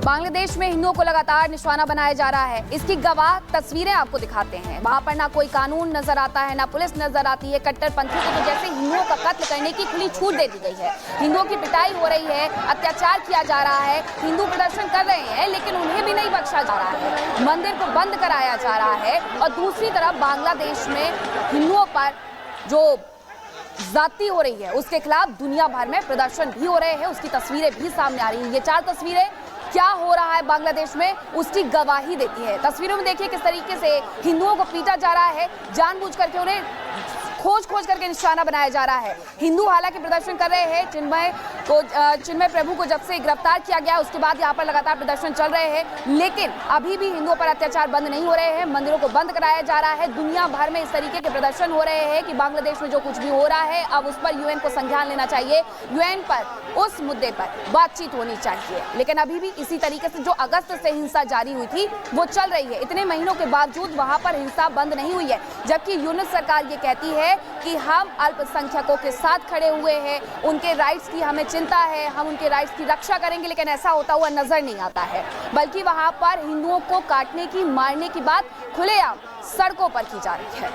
बांग्लादेश में हिंदुओं को लगातार निशाना बनाया जा रहा है। इसकी गवाह तस्वीरें आपको दिखाते हैं। वहां पर ना कोई कानून नजर आता है, ना पुलिस नजर आती है। कट्टरपंथियों को तो जैसे हिंदुओं का कत्ल करने की खुली छूट दे दी गई है। हिंदुओं की पिटाई हो रही है, अत्याचार किया जा रहा है। हिंदू प्रदर्शन कर रहे हैं लेकिन उन्हें भी नहीं बख्शा जा रहा है। मंदिर को बंद कराया जा रहा है और दूसरी तरफ बांग्लादेश में हिंदुओं पर जो जाती हो रही है उसके खिलाफ दुनिया भर में प्रदर्शन भी हो रहे हैं। उसकी तस्वीरें भी सामने आ रही हैं। ये 4 तस्वीरें क्या हो रहा है बांग्लादेश में उसकी गवाही देती है। तस्वीरों में देखिए किस तरीके से हिंदुओं को पीटा जा रहा है, जानबूझ करके उन्हें खोज करके निशाना बनाया जा रहा है। हिंदू हालांकि प्रदर्शन कर रहे हैं। चिन्मय प्रभु को जब से गिरफ्तार किया गया उसके बाद यहाँ पर लगातार प्रदर्शन चल रहे हैं, लेकिन अभी भी हिंदुओं पर अत्याचार बंद नहीं हो रहे हैं। मंदिरों को बंद कराया जा रहा है। दुनिया भर में इस तरीके के प्रदर्शन हो रहे हैं कि बांग्लादेश में जो कुछ भी हो रहा है अब उस पर यूएन को संज्ञान लेना चाहिए। यूएन पर उस मुद्दे पर बातचीत होनी चाहिए। लेकिन अभी भी इसी तरीके से जो अगस्त से हिंसा जारी हुई थी वो चल रही है। इतने महीनों के बावजूद वहां पर हिंसा बंद नहीं हुई है, जबकि यूनुस सरकार ये कहती है कि हम अल्पसंख्यकों के साथ खड़े हुए हैं, उनके राइट्स की हमें चिंता है, हम उनके राइट्स की रक्षा करेंगे। लेकिन ऐसा होता हुआ नजर नहीं आता है, बल्कि वहां पर हिंदुओं को काटने की, मारने की बात खुलेआम सड़कों पर की जा रही है।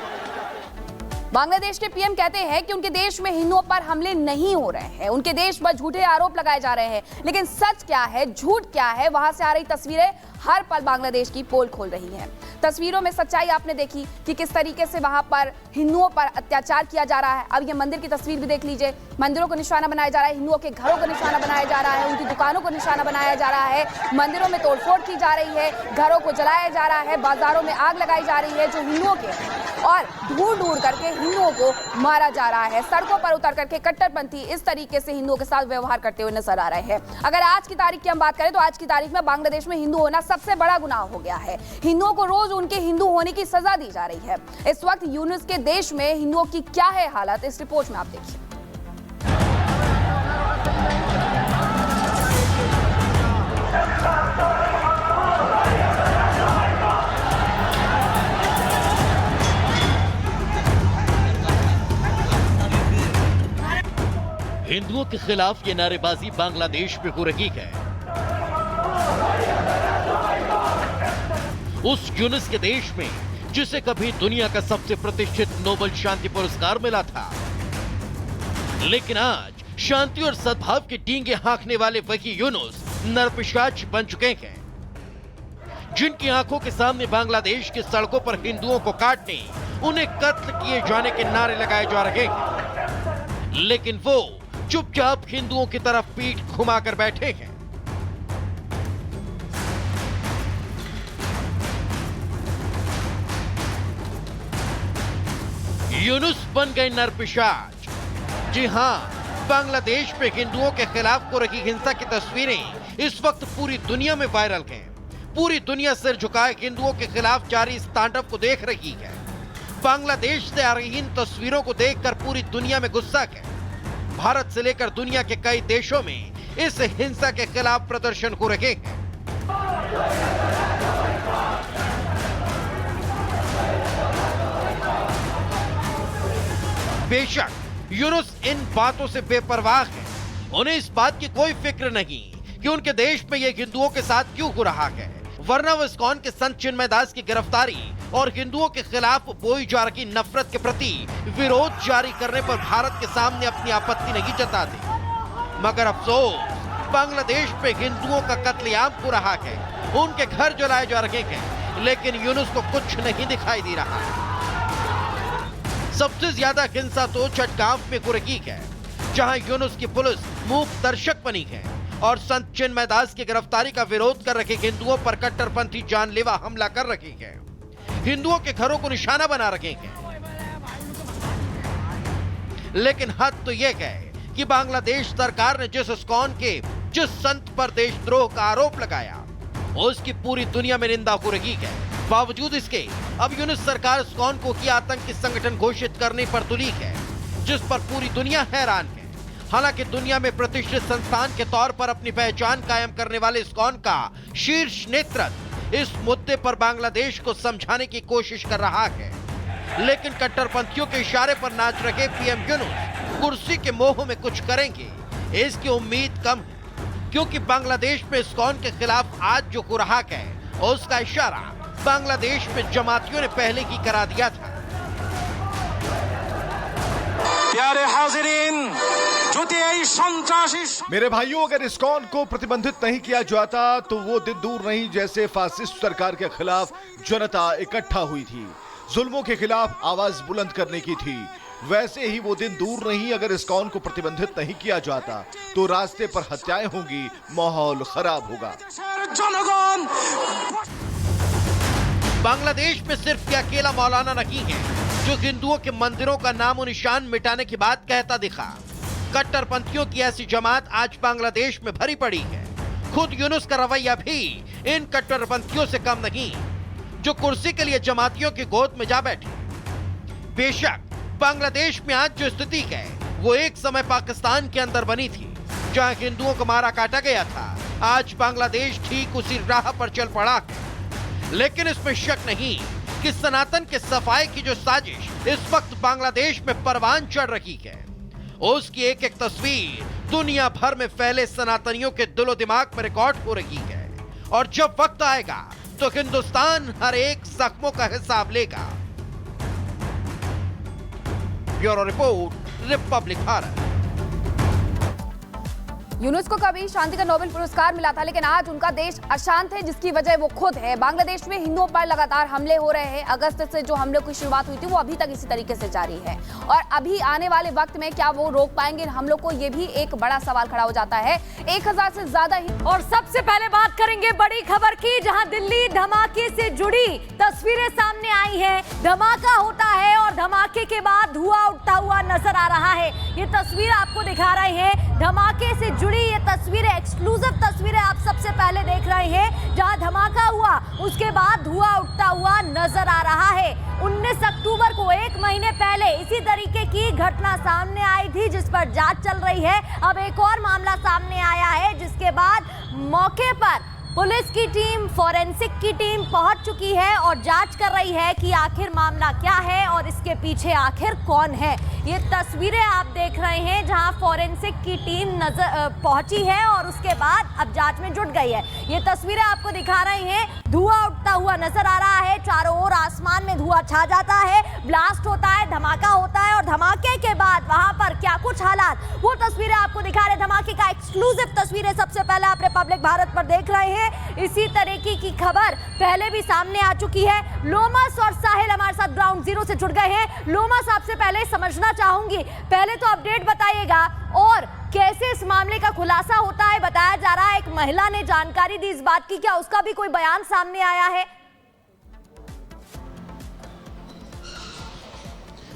बांग्लादेश के पीएम कहते हैं कि उनके देश में हिंदुओं पर हमले नहीं हो रहे हैं, उनके देश पर झूठे आरोप लगाए जा रहे हैं। लेकिन सच क्या है, झूठ क्या है, वहां से आ रही तस्वीरें हर पल बांग्लादेश की पोल खोल रही हैं। तस्वीरों में सच्चाई आपने देखी कि किस तरीके से वहां पर हिंदुओं पर अत्याचार किया जा रहा है। अब ये मंदिर की तस्वीर भी देख लीजिए। मंदिरों को निशाना बनाया जा रहा है, हिंदुओं के घरों को निशाना बनाया जा रहा है, उनकी दुकानों को निशाना बनाया जा रहा है, मंदिरों में तोड़फोड़ की जा रही है, घरों को जलाया जा रहा है, बाजारों में आग लगाई जा रही है जो हिंदुओं के हैं, और ढूंढ करके हिंदुओं को मारा जा रहा है। सड़कों पर उतर करके कट्टरपंथी इस तरीके से हिंदुओं के साथ व्यवहार करते हुए नजर आ रहे हैं। अगर आज की तारीख की हम बात करें तो आज की तारीख में बांग्लादेश में हिंदू होना सबसे बड़ा गुनाह हो गया है। हिंदुओं को रोज उनके हिंदू होने की सजा दी जा रही है। इस वक्त यूनुस के देश में हिंदुओं की क्या है हालत, इस रिपोर्ट में आप देखिए। हिंदुओं के खिलाफ ये नारेबाजी बांग्लादेश में हो रही है। उस यूनुस के देश में जिसे कभी दुनिया का सबसे प्रतिष्ठित नोबेल शांति पुरस्कार मिला था, लेकिन आज शांति और सद्भाव की डींगे हाँकने वाले वही यूनुस नरपिशाच बन चुके हैं, जिनकी आंखों के सामने बांग्लादेश की सड़कों पर हिंदुओं को काटने, उन्हें कत्ल किए जाने के नारे लगाए जा रहे हैं, लेकिन वो चुपचाप हिंदुओं की तरफ पीठ घुमाकर बैठे हैं। यूनुस बन गए नरपिशाच। जी हां, बांग्लादेश में हिंदुओं के खिलाफ हो रही हिंसा की तस्वीरें इस वक्त पूरी दुनिया में वायरल हैं। पूरी दुनिया सिर झुकाए हिंदुओं के खिलाफ जारी इस तांडव को देख रही है। बांग्लादेश से आ रही इन तस्वीरों को देखकर पूरी दुनिया में गुस्सा है। भारत से लेकर दुनिया के कई देशों में इस हिंसा के खिलाफ प्रदर्शन हो रहे हैं। बेशक यूनुस इन बातों से बेपरवाह है। उन्हें इस बात की कोई फिक्र नहीं कि उनके देश में यह हिंदुओं के साथ क्यों हो रहा है, वरना वो इस्कॉन के संत चिन्मय दास की गिरफ्तारी और हिंदुओं के खिलाफ बोई जा रही नफरत के प्रति विरोध जारी करने पर भारत के सामने अपनी आपत्ति नहीं जताते। मगर अफसोस, बांग्लादेश में हिंदुओं का कत्लेआम हो रहा है, उनके घर जलाए जा रहे हैं, लेकिन यूनुस को कुछ नहीं दिखाई दे रहा। सबसे ज्यादा हिंसा तो चटगांव में हो रही है, जहां यूनुस की पुलिस मूक दर्शक बनी है और संत चिन्मय दास की गिरफ्तारी का विरोध कर रहे हिंदुओं पर कट्टरपंथी जानलेवा हमला कर रहे हैं, हिंदुओं के घरों को निशाना बना रखे हैं। लेकिन हद तो यह है कि बांग्लादेश सरकार ने जिस संत पर देशद्रोह का आरोप लगाया, उसकी पूरी दुनिया में निंदा हो रही है। बावजूद इसके अब यूनुस सरकार इस्कॉन को की आतंकी संगठन घोषित करने पर तुली है, जिस पर पूरी दुनिया हैरान है। हालांकि दुनिया में प्रतिष्ठित संस्थान के तौर पर अपनी पहचान कायम करने वाले इस्कॉन का शीर्ष नेतृत्व इस मुद्दे पर बांग्लादेश को समझाने की कोशिश कर रहा है, लेकिन कट्टरपंथियों के इशारे पर नाच रहे पीएम यूनुस कुर्सी के मोह में कुछ करेंगे, इसकी उम्मीद कम है, क्योंकि बांग्लादेश में इस्कॉन के खिलाफ आज जो कुरहाक है उसका इशारा बांग्लादेश में जमातियों ने पहले ही करा दिया था। प्यारे हाजिरीन, मेरे भाइयों, अगर इस्कॉन को प्रतिबंधित नहीं किया जाता तो वो दिन दूर नहीं जैसे फासिस्ट सरकार के खिलाफ जनता इकट्ठा हुई थी, जुल्मों के खिलाफ आवाज बुलंद करने की थी। वैसे ही वो दिन दूर नहीं अगर इस्कॉन को प्रतिबंधित नहीं किया जाता तो रास्ते पर हत्याएं होंगी, माहौल खराब होगा। बांग्लादेश में सिर्फ ये अकेला मौलाना नहीं है जो हिंदुओं के मंदिरों का नामो निशान मिटाने की बात कहता दिखा। कट्टरपंथियों की ऐसी जमात आज बांग्लादेश में भरी पड़ी है। खुद यूनुस का रवैया भी इन कट्टरपंथियों से कम नहीं, जो कुर्सी के लिए जमातियों की गोद में जा बैठे। बेशक बांग्लादेश में आज जो स्थिति है वो एक समय पाकिस्तान के अंदर बनी थी, जहां हिंदुओं को मारा काटा गया था। आज बांग्लादेश ठीक उसी राह पर चल पड़ा है। लेकिन इसमें शक नहीं कि सनातन के सफाई की जो साजिश इस वक्त बांग्लादेश में परवान चढ़ रही है, उसकी एक एक तस्वीर दुनिया भर में फैले सनातनियों के दिलो दिमाग में रिकॉर्ड हो रही है। और जब वक्त आएगा तो हिंदुस्तान हर एक जख्मों का हिसाब लेगा। Bureau report, Republic Bharat. Yunus को कभी शांति का नोबेल पुरस्कार मिला था, लेकिन आज उनका देश अशांत है, जिसकी वजह वो खुद है। बांग्लादेश में हिंदुओं पर लगातार हमले हो रहे हैं। अगस्त से जो हमलों की शुरुआत हुई थी वो अभी तक इसी तरीके से जारी है, और अभी आने वाले वक्त में क्या वो रोक पाएंगे इन हमलों को, ये भी एक बड़ा सवाल खड़ा हो जाता है। 1000 से ज्यादा और सबसे पहले बात करेंगे बड़ी खबर की, जहां दिल्ली धमाके से जुड़ी तस्वीरें सामने आई हैं। धमाका होता है और धमाके के बाद धुआं उठता हुआ नजर आ रहा है। ये तस्वीर आपको दिखा रहे हैं, धमाके से जुड़ी ये तस्वीरें, एक्सक्लूसिव तस्वीरें आप सबसे पहले देख रहे हैं। जहां धमाका हुआ उसके बाद धुआं उठता हुआ नजर आ रहा है। 19 अक्टूबर को एक महीने पहले इसी तरीके की घटना सामने आई थी, जिस पर जांच चल रही है। अब एक और मामला सामने आया है, जिसके बाद मौके पर पुलिस की टीम, फोरेंसिक की टीम पहुंच चुकी है और जांच कर रही है कि आखिर मामला क्या है और इसके पीछे आखिर कौन है। ये तस्वीरें आप देख रहे हैं जहां फोरेंसिक की टीम पहुंची है और उसके बाद अब जांच में जुट गई है। ये तस्वीरें आपको दिखा रहे हैं, धुआं उठता हुआ नजर आ रहा है। चारों ओर आसमान में धुआं छा जाता है, ब्लास्ट होता है, धमाका होता है, और धमाके के बाद वहां पर क्या कुछ हालात, वो तस्वीरें आपको दिखा रहे। धमाके का एक्सक्लूसिव तस्वीरें सबसे पहले आप रिपब्लिक भारत पर देख रहे हैं। इसी तरीके की खबर पहले भी सामने आ चुकी है। लोमस और साहिल हमारे साथ ग्राउंड जीरो से जुड़ गए हैं। लोमस, आपसे पहले समझना चाहूंगी, पहले तो अपडेट बताइएगा और कैसे इस मामले का खुलासा होता है। बताया जा रहा है एक महिला ने जानकारी दी इस बात की, क्या उसका भी कोई बयान सामने आया है?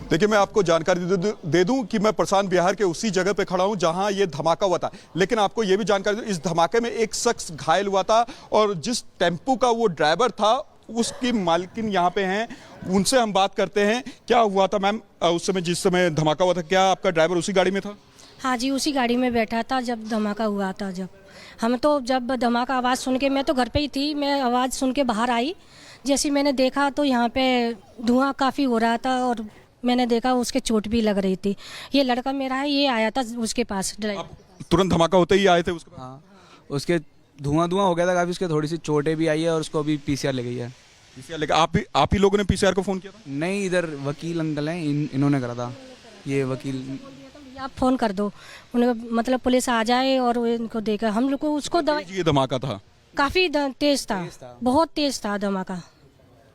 देखिए, मैं आपको जानकारी दे दूं कि मैं प्रशांत बिहार के उसी जगह पे खड़ा हूं जहां ये धमाका हुआ था। लेकिन आपको ये भी जानकारी दूं, इस धमाके में एक शख्स घायल हुआ था और जिस टेम्पू का वो ड्राइवर था उसकी मालकिन यहाँ पे हैं, उनसे हम बात करते हैं। क्या हुआ था मैम उस समय, जिस समय धमाका हुआ था? क्या आपका ड्राइवर उसी गाड़ी में था? हाँ जी, उसी गाड़ी में बैठा था जब धमाका हुआ था। जब धमाका आवाज़ सुन के, मैं तो घर पे ही थी, मैं आवाज़ सुन के बाहर आई। जैसे मैंने देखा तो यहाँ पे धुआं काफ़ी हो रहा था और मैंने देखा उसके चोट भी लग रही थी। ये लड़का मेरा है, ये आया था उसके पास ड्राइवर। तुरंत धमाका होते ही आए थे उसके पास? हाँ, उसके धुआं हो गया था काफ़ी, उसके थोड़ी सी चोटें भी आई है और उसको अभी पीसीआर ले गई है। पीसीआर लेकर आप ही लोगों ने पीसीआर को फ़ोन किया था? नहीं, इधर वकील अंकल हैं, इन्होंने करा था। ये वकील आप फ़ोन कर दो उन्हें, मतलब पुलिस आ जाए और इनको देखा। हम लोग को उसको ये धमाका था काफ़ी तेज था, बहुत तेज था धमाका,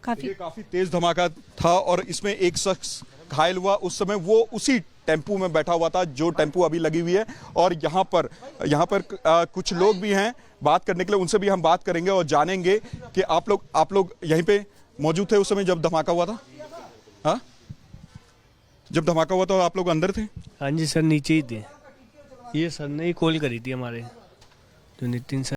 काफी तेज धमाका था और इसमें एक शख्स घायल हुआ। उस समय वो उसी टेम्पू में बैठा हुआ था जो टेम्पू अभी लगी हुई है। और यहाँ पर कुछ लोग भी हैं बात करने के लिए, उनसे भी हम बात करेंगे और जानेंगे कि आप लोग यहीं पे मौजूद थे उस समय जब धमाका हुआ था? हाँ, जब धमाका हुआ था आप लोग अंदर थे? हाँ जी सर, नीचे ही थे। ये सर ने ही कॉल करी थी हमारे, जो नितिन सर